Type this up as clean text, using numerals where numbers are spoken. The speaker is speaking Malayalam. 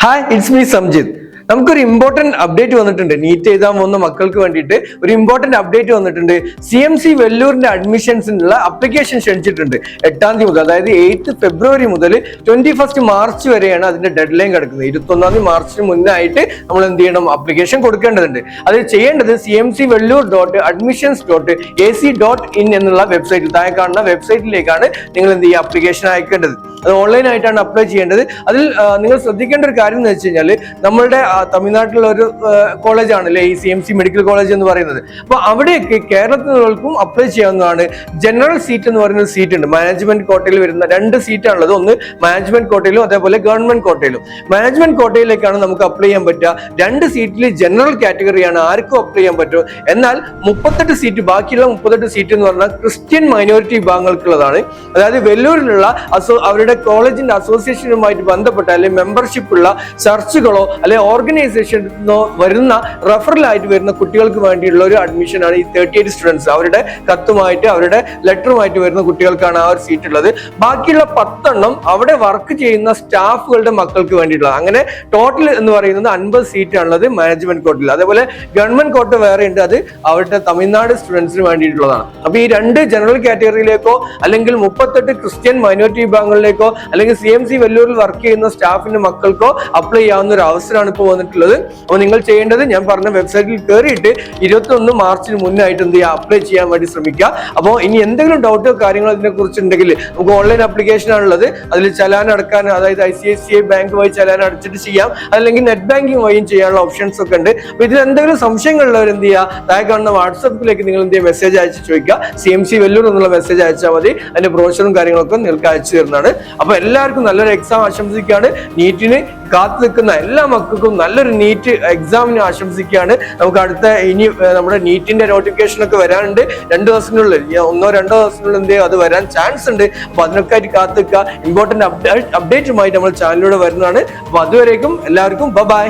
Hi, it's me Samjit. നമുക്കൊരു ഇമ്പോർട്ടന്റ് അപ്ഡേറ്റ് വന്നിട്ടുണ്ട്. നീറ്റ് എഴുതാൻ പോകുന്ന മക്കൾക്ക് വേണ്ടിയിട്ട് ഒരു ഇമ്പോർട്ടന്റ് അപ്ഡേറ്റ് വന്നിട്ടുണ്ട്. CMC വെല്ലൂരിന്റെ അഡ്മിഷൻസിനുള്ള അപ്ലിക്കേഷൻ ക്ഷണിച്ചിട്ടുണ്ട്. 8-ാം തീയതി മുതൽ, അതായത് 8 ഫെബ്രുവരി മുതൽ 21 മാർച്ച് വരെയാണ് അതിന്റെ ഡെഡ് ലൈൻ കിടക്കുന്നത്. 21 മാർച്ചിന് മുന്നേ ആയിട്ട് നമ്മൾ എന്ത് ചെയ്യണം? അപ്ലിക്കേഷൻ കൊടുക്കേണ്ടതുണ്ട്. അത് ചെയ്യേണ്ടത് cmcvellur.admissions.ac.in എന്നുള്ള വെബ്സൈറ്റിൽ, താഴെ കാണുന്ന വെബ്സൈറ്റിലേക്കാണ് നിങ്ങൾ എന്ത് ചെയ്യുക? അപ്ലിക്കേഷൻ അയക്കേണ്ടത്. അത് ഓൺലൈൻ ആയിട്ടാണ് അപ്ലൈ ചെയ്യേണ്ടത്. അതിൽ നിങ്ങൾ ശ്രദ്ധിക്കേണ്ട ഒരു കാര്യം എന്ന് വെച്ച് കഴിഞ്ഞാൽ, നമ്മളുടെ തമിഴ്നാട്ടിലുള്ള ഒരു കോളേജ് ആണല്ലേ ഈ CMC മെഡിക്കൽ കോളേജ് എന്ന് പറയുന്നത്. അപ്പൊ അവിടെയൊക്കെ കേരളത്തിലുള്ളവർക്കും അപ്ലൈ ചെയ്യാവുന്നതാണ്. ജനറൽ സീറ്റ് എന്ന് പറയുന്ന സീറ്റ് ഉണ്ട്. മാനേജ്മെന്റ് കോട്ടയിൽ വരുന്ന 2 സീറ്റാണുള്ളത്. ഒന്ന് മാനേജ്മെന്റ് കോട്ടയിലും അതേപോലെ ഗവൺമെന്റ് കോട്ടയിലും. മാനേജ്മെന്റ് കോട്ടയിലേക്കാണ് നമുക്ക് അപ്ലൈ ചെയ്യാൻ പറ്റുക. 2 സീറ്റിൽ ജനറൽ കാറ്റഗറിയാണ്, ആർക്കും അപ്ലൈ ചെയ്യാൻ പറ്റും. എന്നാൽ 38 സീറ്റ്, ബാക്കിയുള്ള 38 സീറ്റ് എന്ന് പറഞ്ഞാൽ ക്രിസ്ത്യൻ മൈനോറിറ്റി വിഭാഗങ്ങൾക്കുള്ളതാണ്. അതായത് വെല്ലൂരിലുള്ള അവരുടെ കോളേജിന്റെ അസോസിയേഷനുമായിട്ട് ബന്ധപ്പെട്ട അല്ലെങ്കിൽ മെമ്പർഷിപ്പ് ഉള്ള ചർച്ചുകളോ അല്ലെങ്കിൽ ഓർഗനൈസേഷനോ വരുന്ന റെഫറലായിട്ട് വരുന്ന കുട്ടികൾക്ക് വേണ്ടിയുള്ള ഒരു അഡ്മിഷൻ ആണ് ഈ 38 സ്റ്റുഡൻസ്. അവരുടെ കത്തുമായിട്ട് അവരുടെ ലെറ്ററുമായിട്ട് വരുന്ന കുട്ടികൾക്കാണ് ആ ഒരു സീറ്റ് ഉള്ളത്. ബാക്കിയുള്ള 10 അവിടെ വർക്ക് ചെയ്യുന്ന സ്റ്റാഫുകളുടെ മക്കൾക്ക് വേണ്ടിയിട്ടുള്ളത്. അങ്ങനെ ടോട്ടൽ എന്ന് പറയുന്നത് 50 സീറ്റാണുള്ളത് മാനേജ്മെന്റ് കോട്ടയിൽ. അതേപോലെ ഗവൺമെന്റ് കോട്ട വേറെ ഉണ്ട്, അത് അവരുടെ തമിഴ്നാട് സ്റ്റുഡൻസിന് വേണ്ടിയിട്ടുള്ളതാണ്. അപ്പൊ ഈ 2 ജനറൽ കാറ്റഗറിയിലേക്കോ അല്ലെങ്കിൽ 38 ക്രിസ്ത്യൻ മൈനോറിറ്റി വിഭാഗങ്ങളിലേക്കോ അല്ലെങ്കിൽ CMC വെല്ലൂരിൽ വർക്ക് ചെയ്യുന്ന സ്റ്റാഫിന്റെ മക്കൾക്കോ അപ്ലൈ ചെയ്യാവുന്ന ഒരു അവസരമാണ് ഇപ്പോൾ വന്നിട്ടുള്ളത്. അപ്പോൾ നിങ്ങൾ ചെയ്യേണ്ടത്, ഞാൻ പറഞ്ഞ വെബ്സൈറ്റിൽ കയറിയിട്ട് 21 മാർച്ചിന് മുന്നായിട്ട് എന്ത് ചെയ്യുക? അപ്ലൈ ചെയ്യാൻ വേണ്ടി ശ്രമിക്കുക. അപ്പോൾ ഇനി എന്തെങ്കിലും ഡൗട്ടോ കാര്യങ്ങളോ ഇതിനെ കുറിച്ചുണ്ടെങ്കിൽ നമുക്ക് ഓൺലൈൻ ആപ്ലിക്കേഷൻ ആണുള്ളത്. അതിൽ ചലാൻ അടക്കാൻ, അതായത് ICICI ബാങ്ക് വഴി ചലാൻ അടച്ചിട്ട് ചെയ്യാം, അല്ലെങ്കിൽ നെറ്റ് ബാങ്കിങ് വഴിയും ചെയ്യാനുള്ള ഓപ്ഷൻസ് ഒക്കെ ഉണ്ട്. അപ്പൊ ഇതിൽ എന്തെങ്കിലും സംശയങ്ങളുള്ളവർ എന്ത് ചെയ്യുക? താഴെ കാണുന്ന വാട്സപ്പിലേക്ക് നിങ്ങൾ എന്ത് ചെയ്യുക? മെസ്സേജ് അയച്ച് ചോദിക്കുക. CMC വെല്ലൂർ എന്നുള്ള മെസ്സേജ് അയച്ചാൽ മതി. അതിന്റെ ബ്രോഷറും കാര്യങ്ങളൊക്കെ നിങ്ങൾക്ക് അയച്ചു തരുന്നതാണ്. അപ്പൊ എല്ലാവർക്കും നല്ലൊരു എക്സാം ആശംസിക്കുകയാണ്. നീറ്റിന് കാത്തു നിൽക്കുന്ന എല്ലാ മക്കൾക്കും നല്ലൊരു നീറ്റ് എക്സാമിന് ആശംസിക്കുകയാണ്. നമുക്ക് അടുത്ത ഇനി നമ്മുടെ നീറ്റിന്റെ നോട്ടിഫിക്കേഷൻ ഒക്കെ വരാനുണ്ട്. 2 ദിവസത്തിനുള്ളിൽ, 1-2 ദിവസത്തിനുള്ളിൽ എന്ത് ചെയ്യും? അത് വരാൻ ചാൻസ് ഉണ്ട്. അപ്പൊ അതിനൊക്കെ ആയിട്ട് കാത്തു നിൽക്കുക. ഇമ്പോർട്ടന്റ് അപ്ഡേറ്റുമായിട്ട് നമ്മൾ ചാനലിലൂടെ വരുന്നതാണ്. അപ്പൊ അതുവരേക്കും എല്ലാവർക്കും ബൈ.